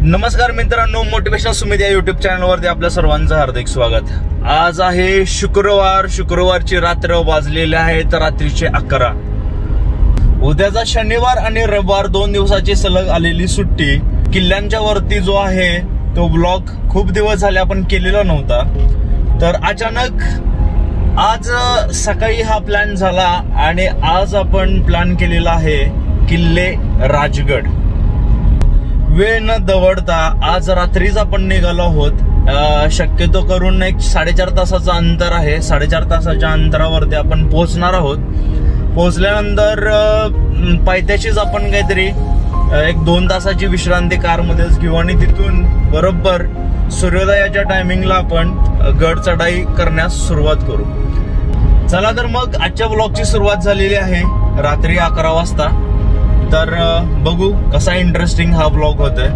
नमस्कार मित्रांनो, मोटिवेशनल सुमित या युट्यूब चॅनलवरती आपल्या सर्वांचं हार्दिक स्वागत। आज आहे शुक्रवारची रात्र, वाजलेले आहेत रात्रीचे 11। उद्याचा शनिवार आणि रविवार 2 दिवसाची सलग आलेली सुट्टी। किल्ल्यांच्या वरती जो आहे तो ब्लॉग खूप दिवस झाले आपण केलेला नव्हता, तर अचानक आज सकाळी हा प्लॅन झाला आणि आज आपण प्लॅन केलेला आहे किल्ले राजगड। वेळ न दवडता आज रात्रीच आपण निघालो आहोत। शक्यतो करून एक 4.5 तासाचं अंतर आहे। 4.5 तासाच्या अंतरावरती आपण पोहोचणार आहोत। पोहोचल्यानंतर पायथ्याशीच आपण काहीतरी 1-2 तासाची विश्रांती कारमध्येच घेऊ आणि तिथून बरोबर सूर्योदयाच्या टायमिंगला आपण गड चढाई करण्यास सुरुवात करू। चला तर मग आजच्या ब्लॉगची सुरुवात झालेली आहे रात्री 11 वाजता। तर बघू कसा इंटरेस्टिंग हा ब्लॉग होतोय।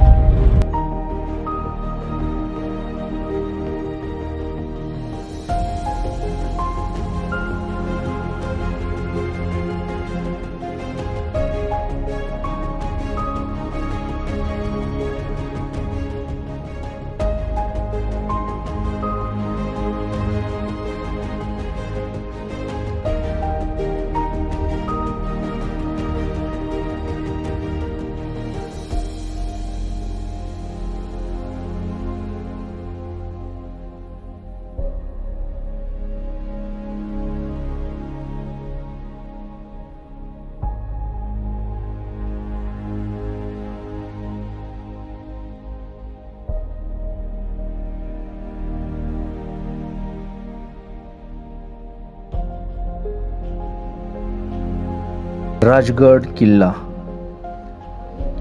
राजगड किल्ला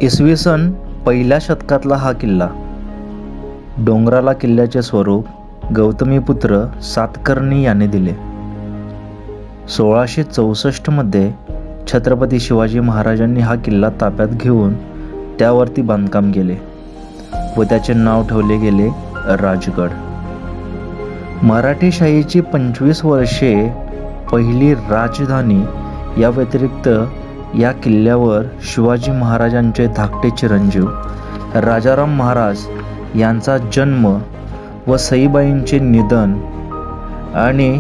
इसवी सन 1ल्या शतकातला हा किल्ला। डोंगराला किल्ल्याचे स्वरूप गौतमीपुत्र सातकर्णी याने दिले। 1664 मध्ये छत्रपती शिवाजी महाराजांनी हा किल्ला ताब्यात घेऊन त्यावरती बांधकाम केले व त्याचे नाव ठेवले गेले राजगड। मराठेशाहीची 25 वर्षे पहिली राजधानी। या व्यतिरिक्त या किल्ल्यावर शिवाजी महाराजांचे धाकटे चिरंजीव राजाराम महाराज यांचा जन्म व सईबाईंचे निधन आणि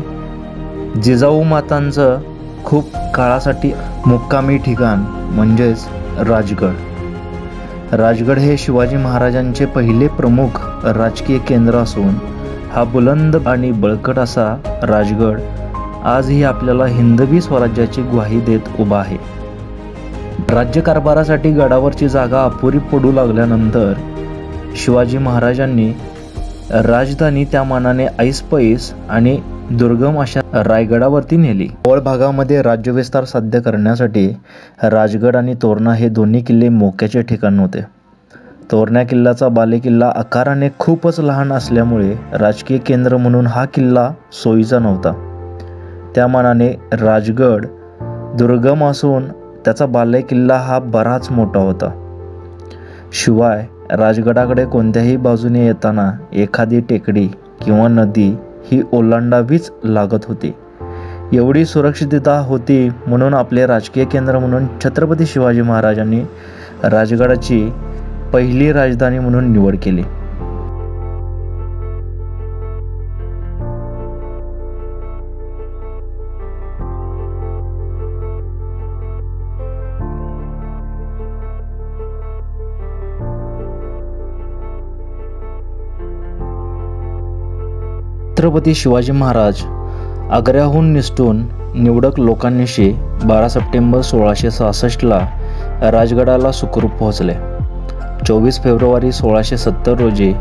जिजाऊ मातांचं खूप काळासाठी मुक्कामी ठिकाण म्हणजेच राजगड। राजगड हे शिवाजी महाराजांचे पहिले प्रमुख राजकीय केंद्र असून हा बुलंद आणि बळकट असा राजगड आजही आपल्याला हिंदवी स्वराज्याची ग्वाही देत उभा आहे। राज्यकारभारासाठी गडावरची जागा अपुरी पडू लागल्यानंतर शिवाजी महाराजांनी राजधानी त्या मानाने ऐसपैस आणि दुर्गम अशा रायगडावरती नेली। पळ भागामध्ये राज्यविस्तार साध्य करण्यासाठी राजगड आणि तोरणा हे दोन्ही किल्ले मोक्याचे ठिकाण होते। तोरणा किल्ल्याचा बालेकिल्ला आकाराने खूपच लहान असल्यामुळे राजकीय केंद्र म्हणून हा किल्ला सोयीचा नव्हता। त्या मानाने राजगड दुर्गम असून त्याचा बालेकिल्ला हा बराच मोठा होता। शिवाय राजगडाकडे कोणत्याही बाजूने येताना एखादी टेकडी किंवा नदी ही ओलांडावीच लागत होती। एवढी सुरक्षितता होती म्हणून आपले राजकीय केंद्र म्हणून छत्रपती शिवाजी महाराजांनी राजगडाची पहिली राजधानी म्हणून निवड केली। छत्रपती शिवाजी महाराज आग्र्याहून निसटून निवडक लोकांनिशी 12 सप्टेंबर 1666 राजगडाला सुखरूप पोहोचले। 24 फेब्रुवारी 1670 रोजी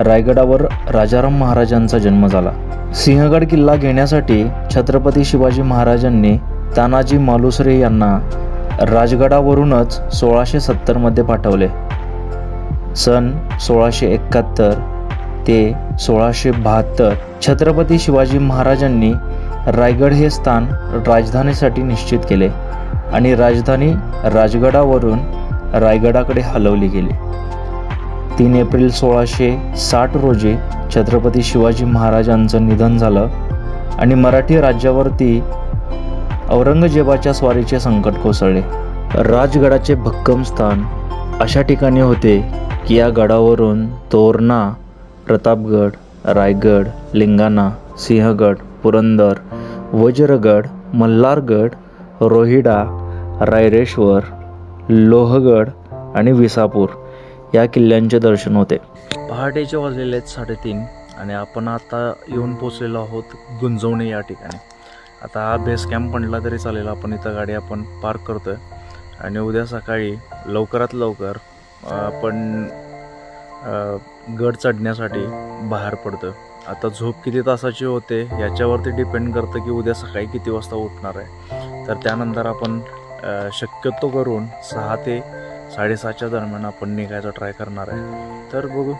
रायगडावर राजाराम महाराजांचा जन्म झाला। सिंहगड किल्ला घेण्यासाठी छत्रपती शिवाजी महाराजांनी तानाजी मालुसरे यांना राजगडावरूनच 1670 मध्ये पाठवले। सन 1671 ते 1672 छत्रपती शिवाजी महाराजांनी रायगड हे स्थान राजधानीसाठी निश्चित केले आणि राजधानी राजगडावरून रायगडाकडे हलवली गेली। 3 एप्रिल 1660 रोजी छत्रपती शिवाजी महाराजांचं निधन झालं आणि मराठी राज्यावरती औरंगजेबाच्या स्वारीचे संकट कोसळले। राजगडाचे भक्कम स्थान अशा ठिकाणी होते की या गडावरून तोरणा, प्रतापगड, रायगड, लिंगाणा, सिंहगड, पुरंदर, वज्रगड, मल्हारगड, रोहिडा, रायरेश्वर, लोहगड आणि विसापूर या किल्ल्यांचे दर्शन होते. पहाटेचे वाजलेले आहेत 3:30 आणि आपण आता येऊन पोचलेलो आहोत गुंजवणे या ठिकाणी. आता हा बेस कॅम्प म्हणला तरी चालेल. आपण इथं गाडी आपण पार्क करतोय आणि उद्या सकाळी लवकरात लवकर आपण गड चढण्यासाठी बाहेर पडतो. आता झोप किती तासाची होते याच्यावरती डिपेंड करतं की उद्या सकाळी किती वाजता उठणार आहे. तर त्यानंतर आपण शक्यतो करून 6 ते 6:30च्या दरम्यान आपण निघायचा ट्राय करणार आहे. तर बघू.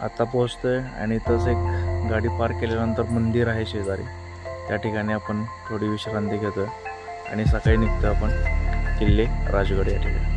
आता पोहोचतोय आणि इथंच एक गाडी पार्क केल्यानंतर मंदिर आहे शेजारी. त्या ठिकाणी आपण थोडी विश्रांती घेतो आणि सकाळी निघतो आपण किल्ले राजगड या ठिकाणी.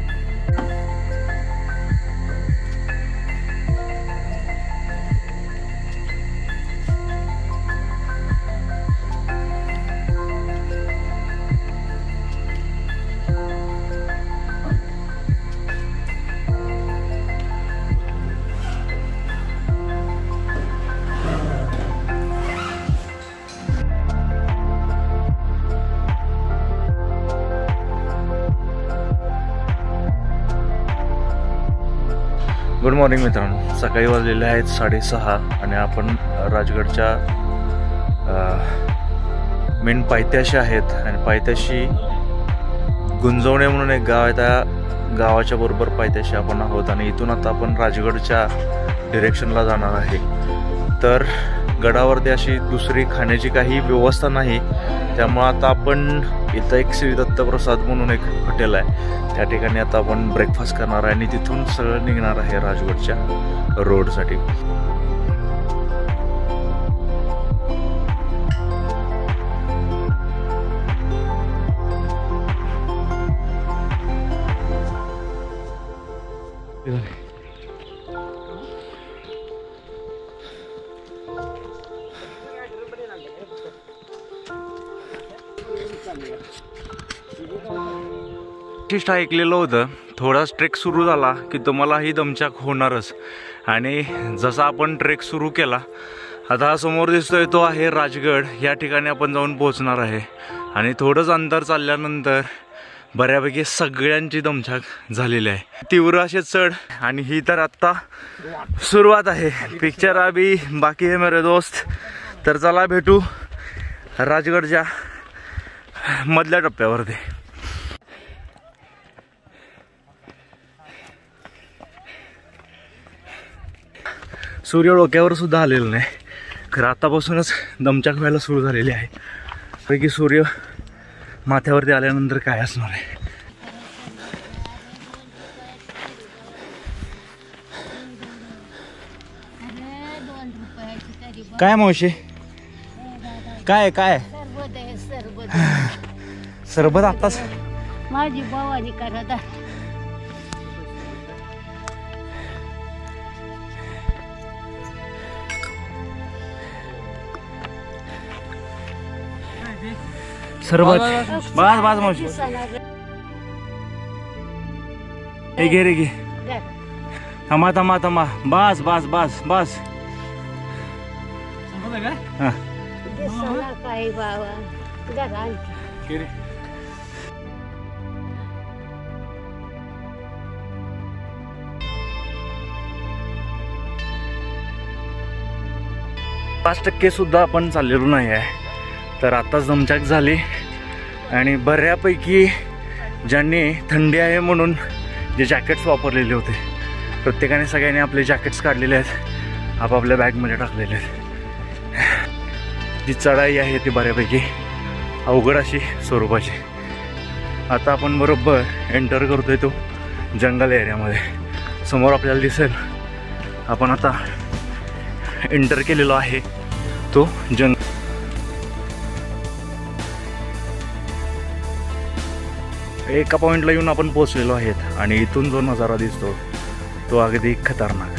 गुड मॉर्निंग मित्रांनो. सकाळी वाजलेले आहेत 6:30 आणि आपण राजगडच्या मेन पायथ्याशी आहेत आणि पायथ्याशी गुंजवणे म्हणून एक गाव आहे. त्या गावाच्या बरोबर पायथ्याशी आपण आहोत आणि इथून आता आपण राजगडच्या डिरेक्शनला जाणार आहे. तर गडावरती अशी दुसरी खाण्याची काही व्यवस्था नाही, त्यामुळं आता आपण इथं एक श्री दत्तप्रसाद म्हणून एक हॉटेल आहे, त्या ठिकाणी आता आपण ब्रेकफास्ट करणार आहे आणि तिथून सगळं निघणार आहे राजगडच्या रोडसाठी. विशिष्ट ऐकलेलं होतं, थोडाच ट्रेक सुरू झाला की तुम्हालाही दमछाक होणारच. आणि जसा आपण ट्रेक सुरू केला, आता हा समोर दिसतोय तो आहे राजगड. या ठिकाणी आपण जाऊन पोहोचणार आहे आणि थोडंच अंतर चालल्यानंतर बऱ्यापैकी सगळ्यांची दमछाक झालेली आहे. तीव्र असे चढ आणि ही तर आत्ता सुरुवात आहे. पिक्चर अभी बाकी है मेरे दोस्त. तर चला भेटू राजगडच्या मधल्या टप्प्यावरती. सूर्य डोक्यावर सुद्धा आलेला नाही, खरं आतापासूनच दमछाक व्हायला सुरू झालेली आहे. कारण की सूर्य माथ्यावरती आल्यानंतर काय असणार आहे. काय मावशी, काय काय सरबत आताच माझी भावानी करत सरबत. बस बस मावशी, हे घे रे घे. थांबा थांबा थांबा. बस बस बस बस. काय बाबा पाच टक्के सुद्धा आपण चाललेलो नाही आहे. तर आताच दमछाक झाली आणि बऱ्यापैकी ज्यांनी थंडी आहे म्हणून जे जॅकेट्स वापरलेले होते, प्रत्येकाने सगळ्यांनी आपले जॅकेट्स काढलेले आहेत, आपापल्या बॅगमध्ये टाकलेले आहेत. जी चढाई आहे ती बऱ्यापैकी अवघड अशी स्वरूपाची. आता आपण बरोबर एंटर करतोय तो जंगल एरियामध्ये. समोर आपल्याला दिसेल आपण आता एंटर केलेलो आहे तो जंगल. एका पॉईंटला येऊन आपण पोहोचलेलो आहेत आणि इथून जो नजारा दिसतो तो अगदी खतरनाक.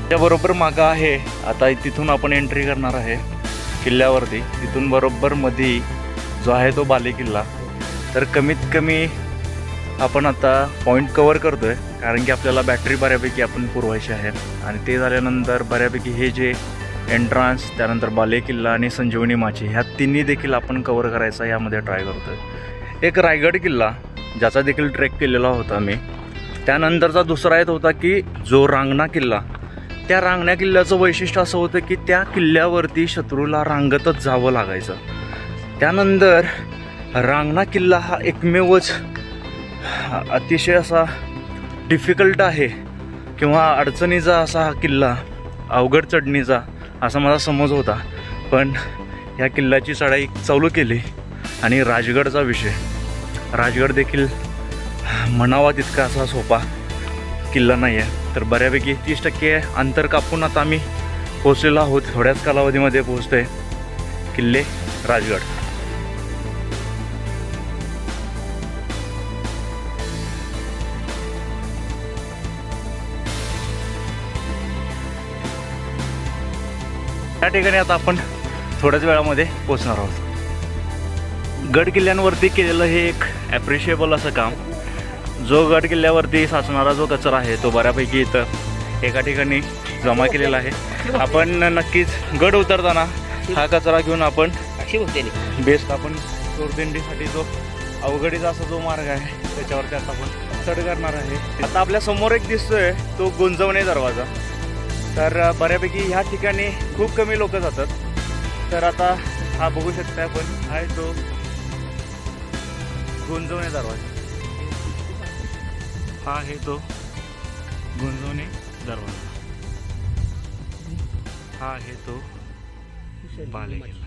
त्याबरोबर मागं आहे. आता तिथून आपण एंट्री करणार आहे किल्ल्यावरती. तिथून बरोबर मध्ये जो आहे तो बाले किल्ला. तर कमीत कमी आपण आता पॉईंट कवर करतोय, कारण की आपल्याला बॅटरी बऱ्यापैकी आपण पुरवायची आहे. आणि ते झाल्यानंतर बऱ्यापैकी हे जे एंट्रान्स, त्यानंतर बाले किल्ला आणि संजीवनी माची, ह्या तिन्ही देखील आपण कवर करायचा यामध्ये ट्राय करतोय. एक रायगड किल्ला ज्याचा देखील ट्रेक केलेला होता मी. त्यानंतरचा दुसरा येत होता की जो रांगणा किल्ला. त्या रांगणा किल्ल्याचं वैशिष्ट्य असं होतं की त्या किल्ल्यावरती शत्रूला रांगतच जावं लागायचं. त्यानंतर रांगणा किल्ला हा एकमेवच अतिशय असा डिफिकल्ट आहे किंवा अडचणीचा असा हा किल्ला, अवघड चढणीचा असा माझा समज होता. पण या किल्ल्याची चढाई चालू केली आणि राजगडचा विषय, राजगड देखील म्हणावा तितका असा सोपा किल्ला नाही आहे. तर बऱ्यापैकी 30% अंतर कापून आता आम्ही पोहोचलेलो आहोत. थोड्याच कालावधीमध्ये पोहोचतोय किल्ले राजगड. या ठिकाणी आता आपण थोड्याच वेळामध्ये पोहोचणार आहोत. गड किल्ल्यांवरती केलेलं हे एक ॲप्रिशिएबल असं काम. जो गड किल्ल्यावरती साचणारा जो कचरा आहे तो बऱ्यापैकी इथं एका ठिकाणी जमा केलेला आहे. आपण नक्कीच गड उतरताना हा कचरा घेऊन आपण बेस्ट आपण चोरदिंडीसाठी जो अवघडीचा असा जो मार्ग आहे त्याच्यावरती आता आपण चढ करणार आहे. आता आपल्या समोर एक दिसतोय तो गुंजवणे दरवाजा. तर बऱ्यापैकी ह्या ठिकाणी खूप कमी लोक जातात. तर आता हा बघू शकता आपण आहे तो गुंजवणे दरवाजा. हा आहे तो गुंजवणे दरवाजा. हा आहे तो बाले किल्ला.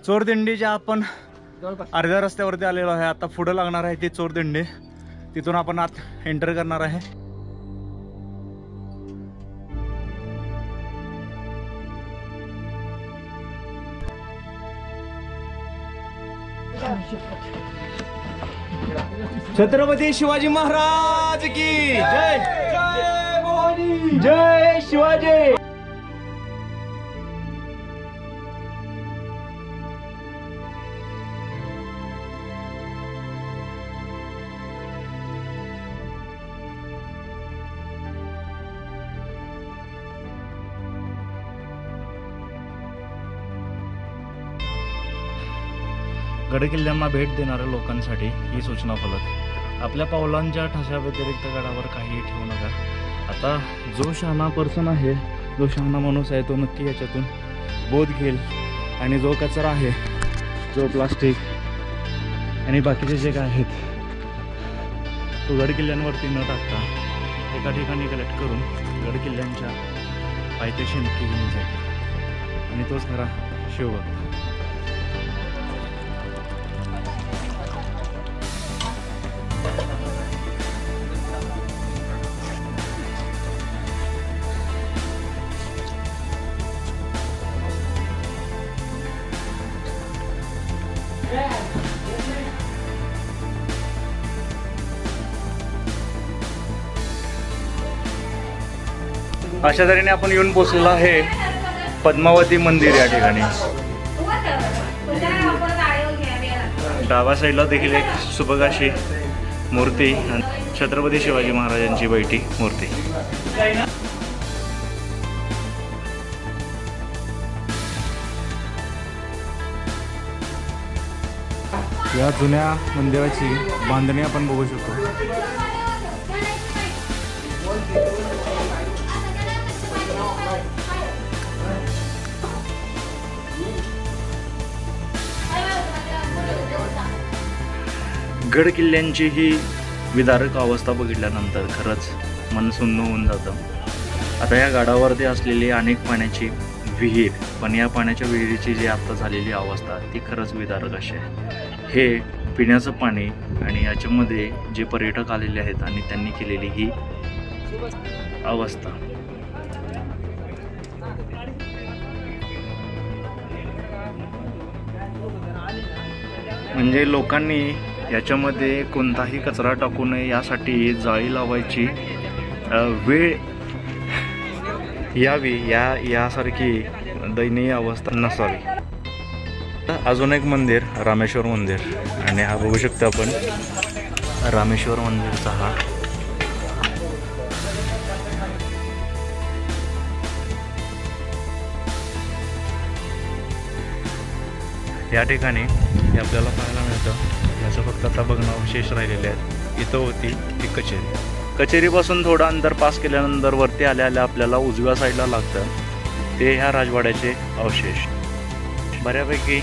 चोरदिंडीच्या आपण अर्ध्या रस्त्यावरती आलेलो आहे. आता पुढे लागणार आहे ती चोरदिंडी. तिथून आपण आत एंटर करणार आहे. छत्रपती शिवाजी महाराज की जय. जय भवानी. जय शिवाजी. गडकिल्ल्यांना भेट देणाऱ्या लोकांसाठी ही सूचना फलक. आपल्या पावलांच्या ठशाव्यतिरिक्त गडावर काहीही ठेवू नका. आता जो शहाणा पर्सन आहे, जो शहाणा माणूस आहे, तो नक्की याच्यातून बोध घेईल आणि जो कचरा आहे, जो प्लास्टिक आणि बाकीचे जे काय आहेत तो गडकिल्ल्यांवरती न टाकता एका ठिकाणी कलेक्ट करून गडकिल्ल्यांच्या पायथ्याशी नक्की घेऊन जाईल. आणि तोच खरा शिवभक्त. अशा तऱ्हेने आपण येऊन पोचलेलो आहे पद्मावती मंदिर या ठिकाणी. डाव्या साईडला देखील एक सुबक अशी मूर्ती, छत्रपती शिवाजी महाराजांची बैठी मूर्ती. या जुन्या मंदिराची बांधणी आपण बघू शकतो. गड किल्ल्यांची ही विदारक अवस्था बघितल्यानंतर खरंच मन सुन्न होऊन जातं. आता या गडावरती असलेली अनेक पाण्याची विहीर, पण या पाण्याच्या विहिरीची जी आता झालेली अवस्था ती खरंच विदारक अशी आहे. हे पिण्याचं पाणी आणि याच्यामध्ये जे पर्यटक आलेले आहेत आणि त्यांनी केलेली ही अवस्था. म्हणजे लोकांनी याच्यामध्ये कोणताही कचरा टाकू नये यासाठी जाळी लावायची वेळ यावी यासारखी दयनीय अवस्था नसावी. अजून एक मंदिर, रामेश्वर मंदिर, आणि हा बघू शकतो आपण रामेश्वर मंदिरचा हा या ठिकाणी हे आपल्याला पाहायला मिळतं. याचं फक्त आता बघणं अवशेष राहिलेले आहेत. इथं होती ती कचेरी. कचेरीपासून थोडं अंतर पास केल्यानंतर वरती आल्या आपल्याला उजव्या साईडला लागतं ते ह्या राजवाड्याचे अवशेष. बऱ्यापैकी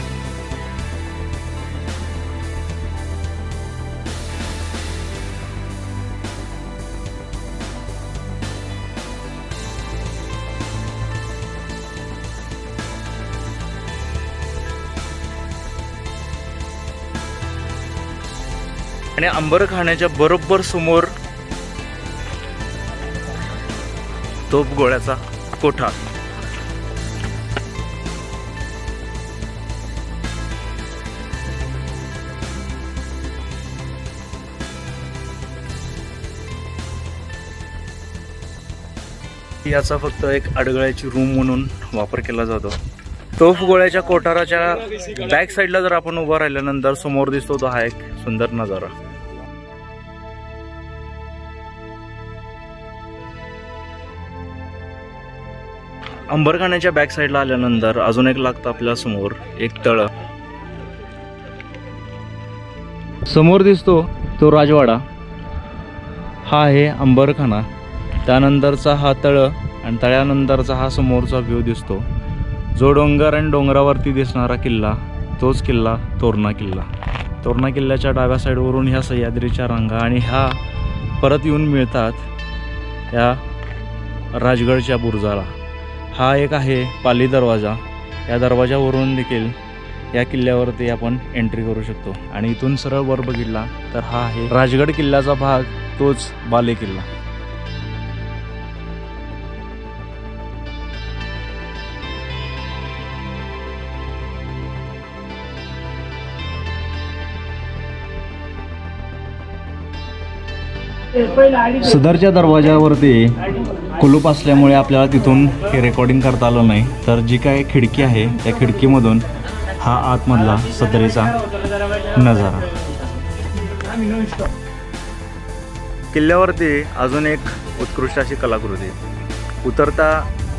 आणि अंबरखाण्याच्या बरोबर समोर तोफगोळ्याचा कोठा. याचा फक्त एक अडगळ्याची रूम म्हणून वापर केला जातो. तोफगोळ्याच्या कोठाराच्या बॅक साईडला जर आपण उभा राहिल्यानंतर समोर दिसतो तो हा एक सुंदर नजारा. अंबरखाण्याच्या बॅक साईडला आल्यानंतर अजून एक लागतं आपल्या समोर एक तळ. समोर दिसतो तो राजवाडा, हा आहे अंबरखाना. त्यानंतरचा हा तळ आणि तळ्यानंतरचा हा समोरचा व्ह्यू दिसतो. जो डोंगर आणि डोंगरावरती दिसणारा किल्ला तोच किल्ला तोरणा किल्ला. तोरणा किल्ल्याच्या डाव्या साईडवरून ह्या सह्याद्रीच्या रांगा आणि ह्या परत येऊन मिळतात या राजगडच्या बुरुजाला. हा एक आहे पाली दरवाजा. या दरवाजावरून देखील या किल्ल्यावरती आपण एंट्री करू शकतो. आणि इथून सरळ वर बघितला तर हा आहे राजगड किल्ल्याचा भाग, तोच बाले किल्ला. सदरच्या दरवाजावरती कुलूप असल्यामुळे आपल्याला तिथून हे रेकॉर्डिंग करता आलं नाही. तर जी काय खिडकी आहे त्या खिडकीमधून हा आतमधला सदरीचा नजारा. किल्ल्यावरती अजून एक उत्कृष्ट अशी कलाकृती. उतरता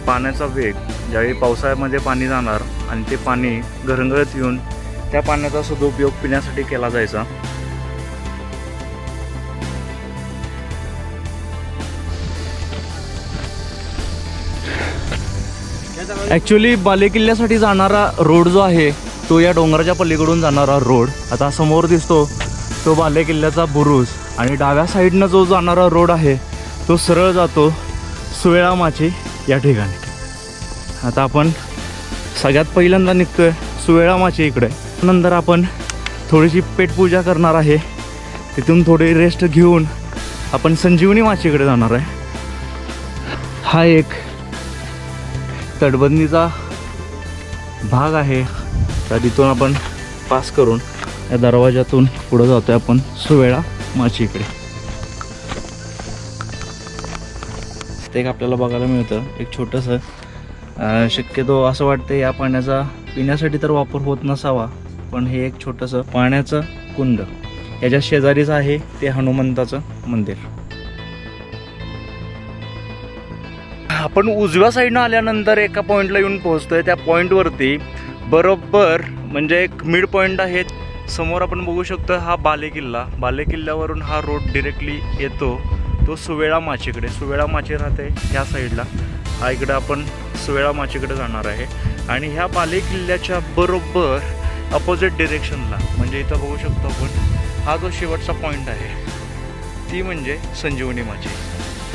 पाण्याचा वेग, ज्यावेळी पावसाळ्यामध्ये पाणी जाणार आणि ते पाणी घरंगळत येऊन त्या पाण्याचा सदुपयोग पिण्यासाठी केला जायचा. ॲक्च्युली बाले किल्ल्यासाठी जाणारा रोड जो आहे तो या डोंगराच्या पलीकडून जाणारा रोड. आता समोर दिसतो तो बाले किल्ल्याचा बुरुज आणि डाव्या साईडनं जो जाणारा रोड आहे तो सरळ जातो सुवेळा माची या ठिकाणी. आता आपण सगळ्यात पहिल्यांदा निघतोय सुवेळा माची इकडे. नंतर आपण थोडीशी पेटपूजा करणार आहे. तिथून थोडी रेस्ट घेऊन आपण संजीवनी माचीकडे जाणार आहे. हा एक तटबंदीचा भाग आहे. तर तिथून आपण पास करून या दरवाजातून पुढे जातोय आपण सुवेळा माचीकडे. ते एक आपल्याला बघायला मिळतं एक छोटंसं, शक्यतो असं वाटतं या पाण्याचा पिण्यासाठी तर वापर होत नसावा, पण हे एक छोटंसं पाण्याचं कुंड. याच्या शेजारीच आहे ते हनुमंताचं मंदिर. आपण उजव्या साईडनं आल्यानंतर एका पॉईंटला येऊन पोहोचतोय. त्या पॉईंटवरती बरोबर म्हणजे एक मिड पॉईंट आहे. समोर आपण बघू शकतो हा बाले किल्ला. बाले किल्ल्यावरून हा रोड डिरेक्टली येतो तो सुवेळा माचीकडे. सुवेळा माची राहते ह्या साईडला. हा इकडे आपण सुवेळा माचीकडे जाणार आहे. आणि ह्या बाले किल्ल्याच्या बरोबर अपोजिट डिरेक्शनला म्हणजे इथं बघू शकतो आपण हा जो शेवटचा पॉईंट आहे ती म्हणजे संजीवनी माची.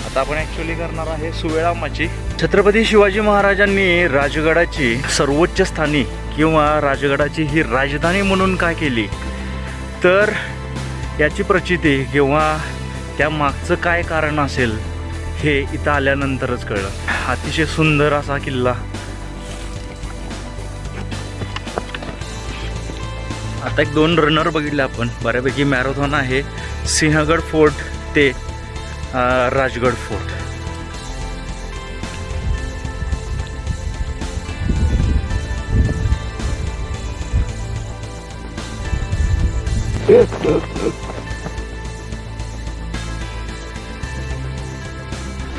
आता आपण ॲक्च्युली करणार आहे सुवेळा माची. छत्रपती शिवाजी महाराजांनी राजगडाची सर्वोच्च स्थानी किंवा राजगडाची ही राजधानी म्हणून काय केली, तर याची प्रचिती किंवा त्या मागचं काय कारण असेल हे इथं आल्यानंतरच कळलं. अतिशय सुंदर असा किल्ला. आता एक 2 रनर बघितले आपण. बऱ्यापैकी मॅरेथॉन आहे. सिंहगड फोर्ट ते राजगड फोर्ट.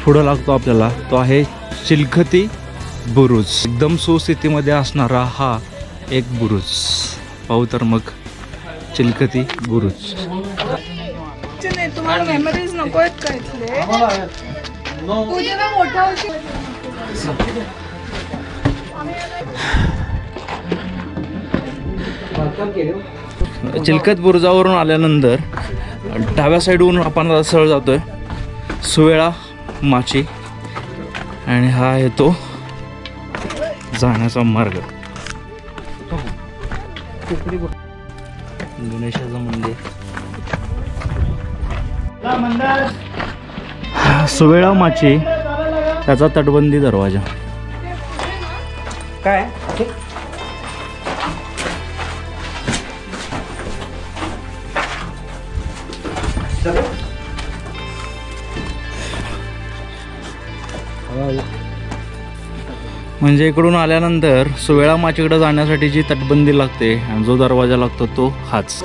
पुढं लागतो आपल्याला तो आहे चिलखती बुरुज. एकदम सुस्थितीमध्ये असणारा हा एक बुरुज. पाहू तर मग चिलखती बुरुज. तुम्हाला मेमरीज नको आहेत का इथले? पूजेला मोठा होती. चिलखत बुरुजावरून आल्यानंतर डाव्या साईडवरून आपण सरळ जातोय सुवेळा माची आणि हा आहे तो जाण्याचा मार्ग. गणेशाचं मंदिर. सुवेळा माची त्याचा तटबंदी दरवाजा. काय म्हणजे इकडून आल्यानंतर सुवेळा माचीकडे जाण्यासाठी जी तटबंदी लागते आणि जो दरवाजा लागतो तो हाच.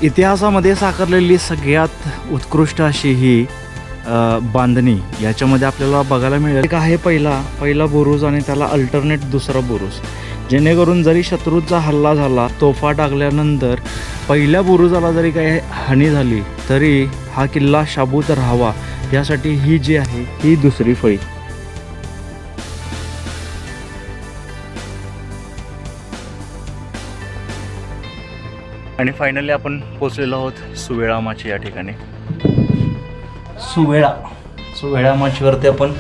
इतिहासामध्ये साकारलेली सगळ्यात उत्कृष्ट अशी ही बांधणी याच्यामध्ये आपल्याला बघायला मिळेल. एक आहे पहिला बुरुज आणि त्याला अल्टरनेट दुसरा बुरुज, जेणेकरून जरी शत्रूचा हल्ला झाला, तोफा टाकल्यानंतर पहिल्या बुरुजाला जरी काही हानी झाली तरी हा किल्ला शाबूत राहावा यासाठी ही जी आहे ही दुसरी फळी. आणि फायनली आपण पोचलेलो आहोत सुवेळा माची या ठिकाणी. सुवेळा माचीवरती आपण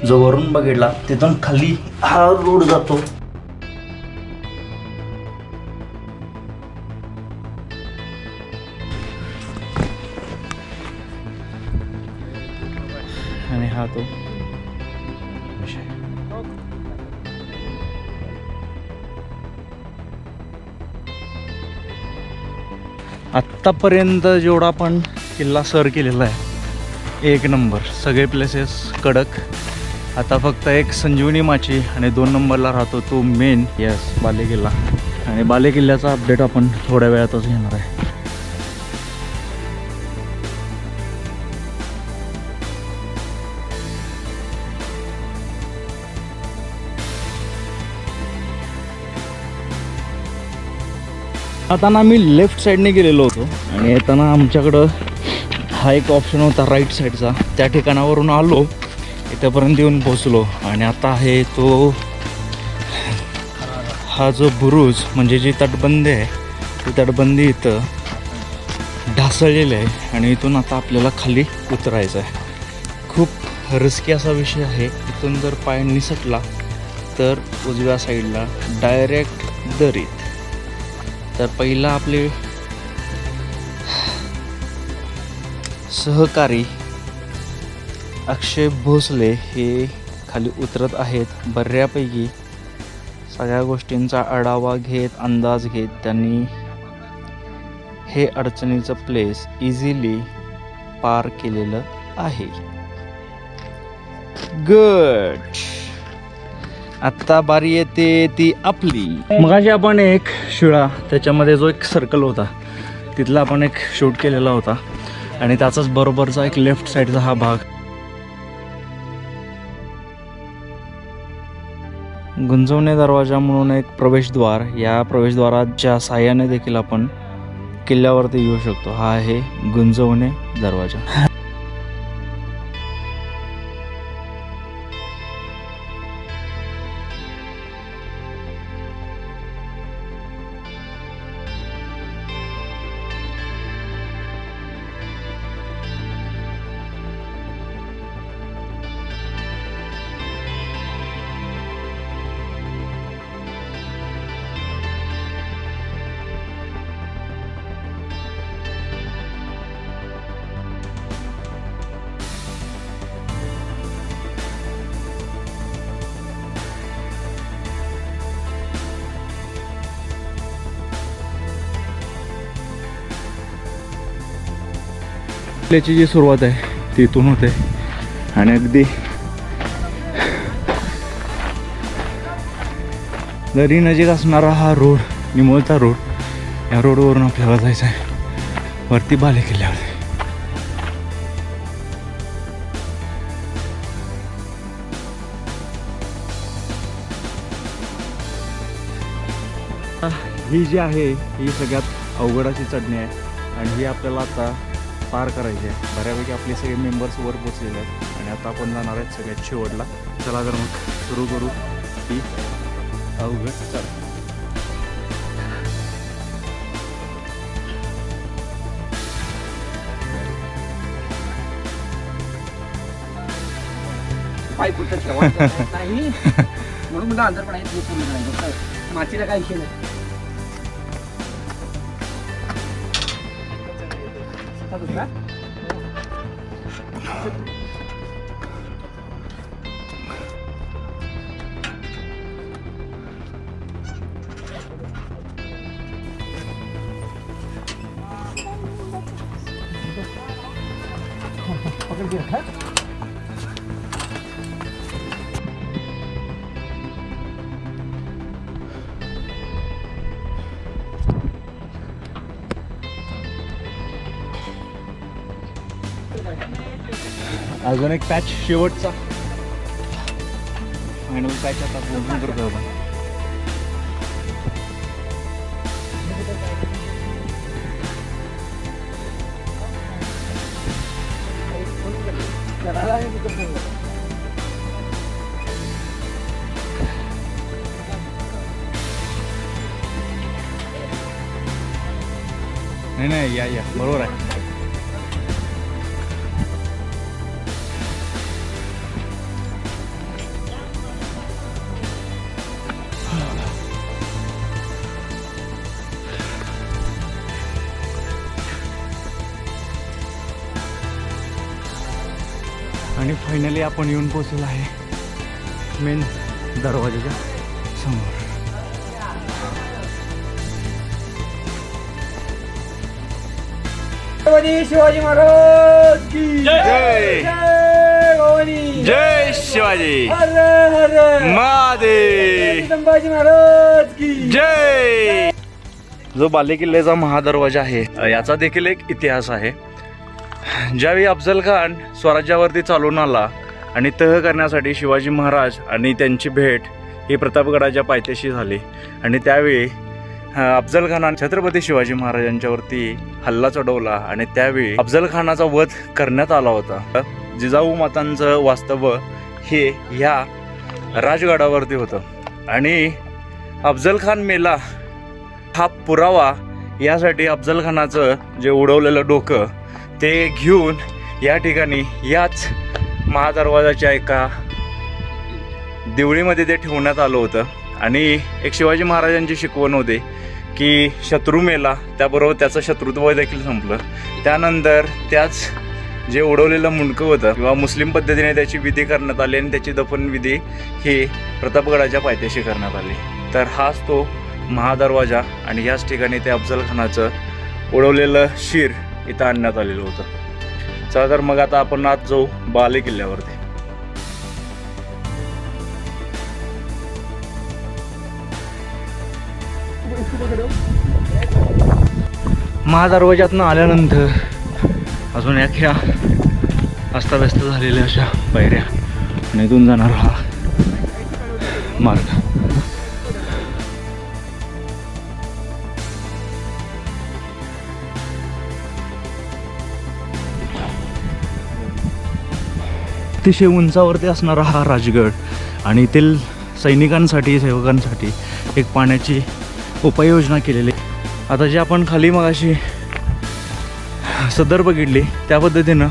जो वरून बघितला तिथून खाली हा रोड जातो. आणि हा तो आत्तापर्यंत जेवढा आपण किल्ला सर केलेला आहे 1 नंबर, सगळे प्लेसेस कडक. आता फक्त एक संजीवनी माची आणि 2 नंबरला राहतो तो मेन बाले किल्ला. आणि बाले किल्ल्याचा अपडेट आपण थोड्या वेळातच घेणार आहे. आता आम्ही लेफ्ट साईडने गेलेलो होतो आणि येताना आमच्याकडं हा एक ऑप्शन होता राईट साईडचा. त्या ठिकाणावरून आलो, इथंपर्यंत येऊन पोचलो आणि आता आहे तो हा जो बुरुज म्हणजे जी तटबंदी आहे ती तटबंदी इथं ढासळलेली आहे आणि इथून आता आपल्याला खाली उतरायचं आहे. खूप रिस्की असा विषय आहे. इथून जर पाय निसटला तर उजव्या साईडला डायरेक्ट दरीत. तर पहिला आपले सहकारी अक्षय भोसले हे खाली उतरत आहेत. बऱ्यापैकी सगळ्या गोष्टींचा आढावा घेत अंदाज घेत त्यांनी हे अडचणीचं प्लेस इझिली पार केलेलं आहे. गुड. आता बारी येते ती आपली. मगाशी आपण एक शिळा त्याच्यामध्ये जो एक सर्कल होता तिथला आपण एक शूट केलेला होता आणि त्याचाच बरोबरचा एक लेफ्ट साईडचा हा भाग. गुंजवणे दरवाजा म्हणून एक प्रवेशद्वार, या प्रवेशद्वाराच्या साहाय्याने देखील आपण किल्ल्यावरती येऊ शकतो. हा आहे गुंजवणे दरवाजा. किल्ल्याची जी सुरुवात आहे ती इथून होते आणि अगदी दरी नजीक असणारा हा रोड, निमोलचा रोड, या रोडवरून आपल्याला जायचं आहे वरती बाले किल्ल्यावर. ही जी आहे ही सगळ्यात अवघड अशी चढणी आहे आणि ही आपल्याला आता पार करायची आहे. बऱ्यापैकी आपले सगळे मेंबर्स वर पोचलेले आहेत आणि आता आपण जाणार आहेत सगळ्यात शेवटला. चला तर मग सुरू करू ही अवघड चढ. म्हणून अंतर पण आहे मातीला काय विषय नाही. अजून एक पॅच शेवटचा फायनल पॅच आता पूर्ण करतो आपण. नाही या बरोबर आहे. आणि फायनली आपण येऊन पोहोचलो आहे मेन दरवाजाच्या समोर. शिवाजी महाराज की जय. जय भवानी. जय शिवाजी हर हर महादेव. संभाजी महाराज की जय. जो बाले किल्ल्याचा महादरवाजा आहे याचा देखील एक इतिहास आहे. ज्यावेळी अफजल खान स्वराज्यावरती चालून आला आणि तह करण्यासाठी शिवाजी महाराज आणि त्यांची भेट ही प्रतापगडाच्या पायथ्याशी झाली आणि त्यावेळी अफजल खानाने छत्रपती शिवाजी महाराजांच्यावरती हल्ला चढवला आणि त्यावेळी अफजल खानाचा वध करण्यात आला होता. जिजाऊ मातांचं वास्तव्य हे ह्या राजगडावरती होतं आणि अफजल खान मेला हा पुरावा यासाठी अफजल खानाचं जे उडवलेलं डोकं ते घेऊन या ठिकाणी याच महादरवाजाच्या एका देवळीमध्ये ते ठेवण्यात आलं होतं. आणि एक शिवाजी महाराजांची शिकवण होते की शत्रू मेला त्याबरोबर त्याचं शत्रुत्व देखील संपलं. त्यानंतर त्याच जे उडवलेलं मुंडकं होतं किंवा मुस्लिम पद्धतीने त्याची विधी करण्यात आली आणि त्याची दफनविधी ही प्रतापगडाच्या पायथ्याशी करण्यात आली. तर हाच तो महादरवाजा आणि याच ठिकाणी ते अफजल खानाचं उडवलेलं शीर इथं आणण्यात आलेलं होतं. चला तर मग आता आपण आज जाऊ बाले किल्ल्यावरती. महादरवाज्यातनं आल्यानंतर अजून ह्या अस्ताव्यस्त झालेल्या अशा पायऱ्या आणि इथून जाणार हा मार्ग. अतिशय उंचावरती असणारा हा राजगड आणि येथील सैनिकांसाठी सेवकांसाठी एक पाण्याची उपाययोजना केलेली. आता जे आपण खाली मगाशी सदर बघितली त्या पद्धतीनं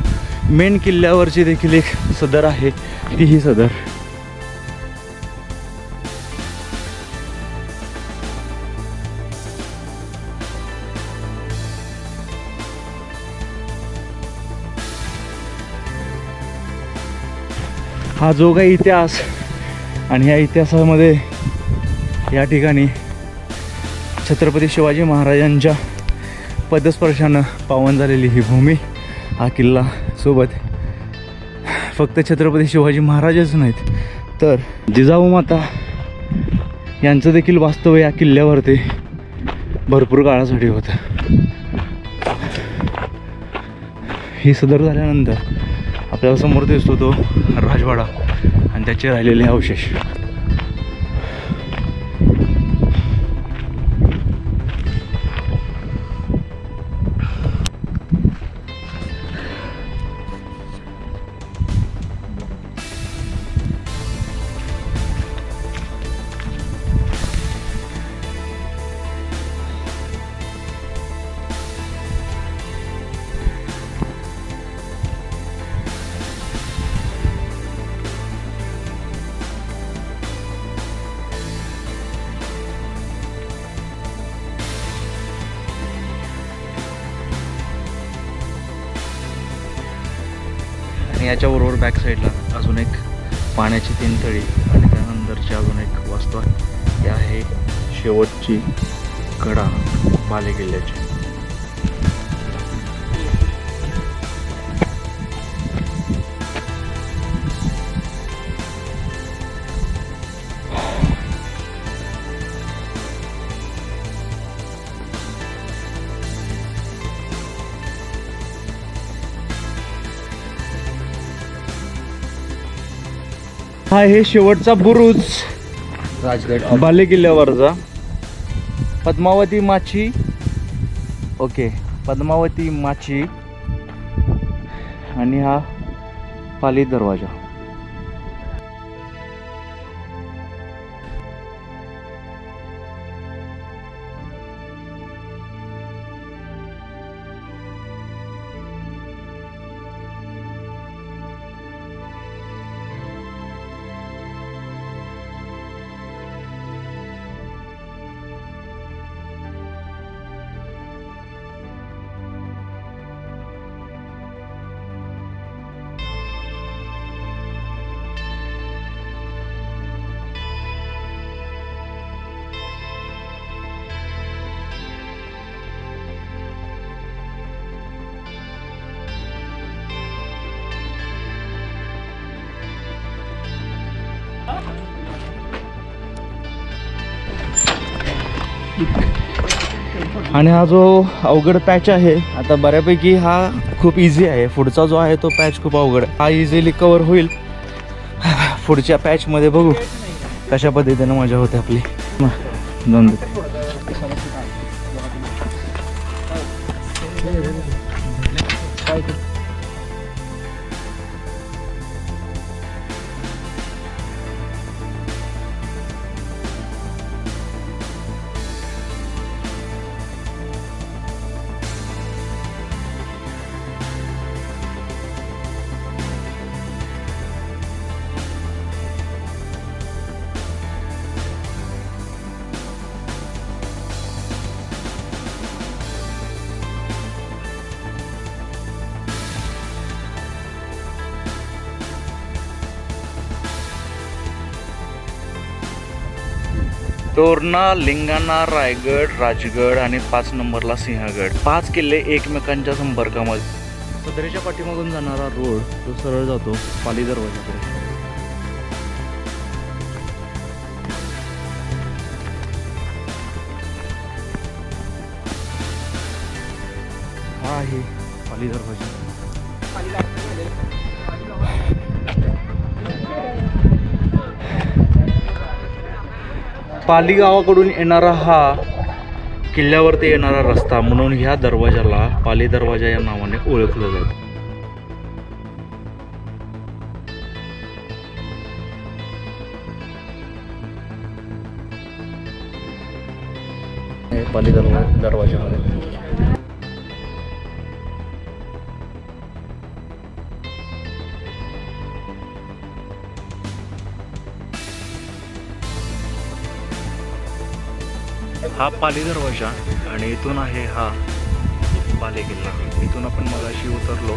मेन किल्ल्यावरची देखील एक सदर आहे, ती ही सदर. हा जो काही इतिहास आणि या इतिहासामध्ये या ठिकाणी छत्रपती शिवाजी महाराजांच्या पदस्पर्शानं पावन झालेली ही भूमी, हा किल्ला, सोबत फक्त छत्रपती शिवाजी महाराजच नाहीत तर जिजाऊ माता यांचं देखील वास्तव या किल्ल्यावरती भरपूर काळासाठी होतं. ही सदर झाल्यानंतर आपल्याला समोर दिसतो तो राजवाडा आणि त्याचे राहिलेले अवशेष. आणि याच्याबरोबर बॅक साईडला अजून एक पाण्याची 3 तळी आणि त्यानंतरची अजून एक वास्तू आहे. ही आहे शेवटची कडा बाले किल्ल्याची. हा हे शेवटचा बुरुज राजगड बाले किल्ल्यावरचा. पद्मावती माची, ओके, पद्मावती माची आणि हा पाली दरवाजा. आणि हा जो अवघड पॅच आहे आता बऱ्यापैकी हा खूप इझी आहे. पुढचा जो आहे तो पॅच खूप अवघड, हा इझिली कव्हर होईल. पुढच्या पॅचमध्ये बघू कशा पद्धतीने मजा होते आपली. दोन तोरणा, लिंगाणा, रायगड, राजगड आणि 5 नंबरला सिंहगड. 5 किल्ले एकमेकांच्या संपर्कामध्ये. सदरेच्या पाठीमागून जाणारा रोड तो सरळ जातो पाली दरवाजाकडे. हा आहे पाली दरवाजा. पाली गावाकडून येणारा हा किल्ल्यावरती येणारा रस्ता म्हणून ह्या दरवाजाला पाली दरवाजा या नावाने ओळखलं जातं. पाली दरवाजामध्ये हा पाली दरवाजा आणि इथून आहे हा पाली किल्ला. इथून आपण मगाशी उतरलो.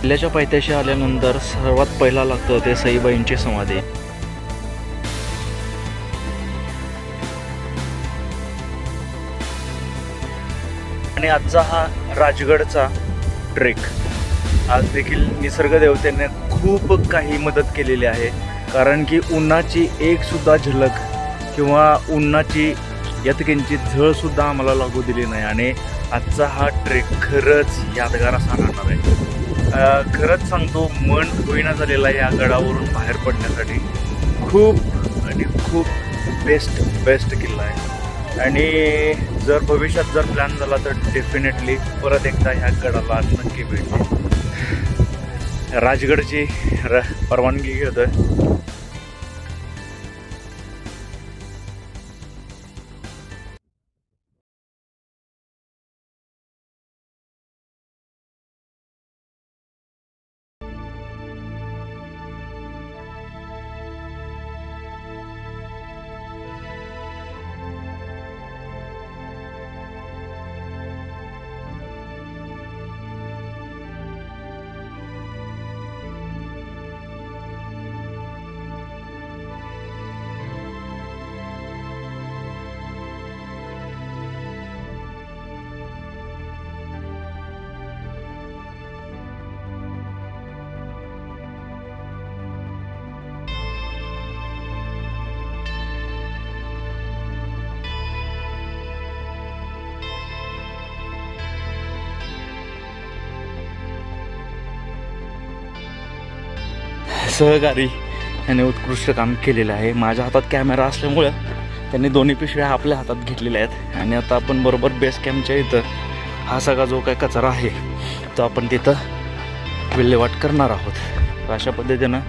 किल्ल्याच्या पायथ्याशी आल्यानंतर सर्वात पहिला लागतं ते सईबाईंची समाधी. आणि आजचा हा राजगडचा ट्रेक. आज देखील निसर्ग देवतेने खूप काही मदत केलेली आहे, कारण की उन्हाची एक सुद्धा झलक किंवा उन्हाची यत्किंचित झळ सुद्धा आम्हाला लागू दिली नाही. आणि आजचा हा ट्रेक खरंच यादगार असा राहणार आहे. खरंच सांगतो, मन होईना झालेला या गडावरून बाहेर पडण्यासाठी. खूप आणि खूप बेस्ट किल्ला आहे. आणि जर भविष्यात जर प्लॅन झाला तर डेफिनेटली परत एकदा ह्या गडाला नक्की भेट द्या. राजगडची परवानगी घेतोय. सहकारी याने उत्कृष्ट काम केलेलं आहे. माझ्या हातात कॅमेरा असल्यामुळं त्यांनी दोन्ही पिशव्या आपल्या हातात घेतलेल्या आहेत. आणि आता आपण बरोबर बेस कॅम्पच्या इथं हा सगळा जो काय कचरा आहे तो आपण तिथं विल्हेवाट करणार आहोत. अशा पद्धतीनं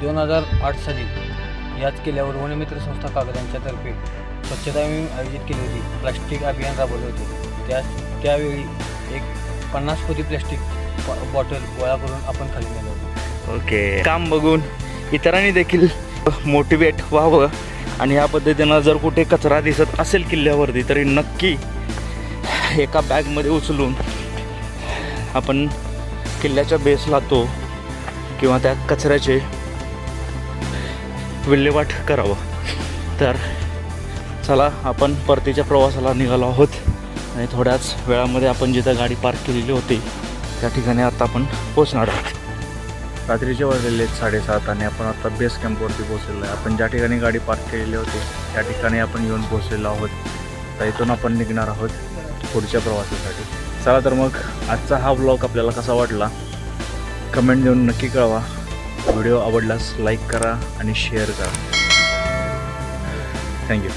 2008 साली याच किल्ल्यावर वनमित्र संस्था कागद यांच्यातर्फे स्वच्छता मोहीम आयोजित केली होती. प्लास्टिक अभियान राबवले होते. त्यावेळी एक 50 पोती प्लास्टिक बॉटल गोळा करून आपण खाली नेलं होतं. ओके. काम बघून इतरांनी देखील मोटिवेट व्हावं. आणि या पद्धतीनं जर कुठे कचरा दिसत असेल किल्ल्यावरती तरी नक्की एका बॅगमध्ये उचलून आपण किल्ल्याच्या बेसला तो किंवा त्या कचऱ्याचे विल्हेवाट करावं. तर चला, आपण परतीच्या प्रवासाला निघालो आहोत. आणि थोड्याच वेळामध्ये आपण जिथं गाडी पार्क केलेली होती त्या ठिकाणी आता आपण पोहोचणार आहोत. रात्रीचे वाजलेले आहेत 7:30 आणि आपण आता बेस कॅम्पवरती पोहोचलेलो आहे. आपण ज्या ठिकाणी गाडी पार्क केलेली होती त्या ठिकाणी आपण येऊन पोहोचलेलो आहोत. तर इथून आपण निघणार आहोत पुढच्या प्रवासासाठी. चला तर मग आजचा हा व्लॉग आपल्याला कसा वाटला कमेंट देऊन नक्की कळवा. व्हिडिओ आवडल्यास लाईक करा आणि शेअर करा. थँक्यू.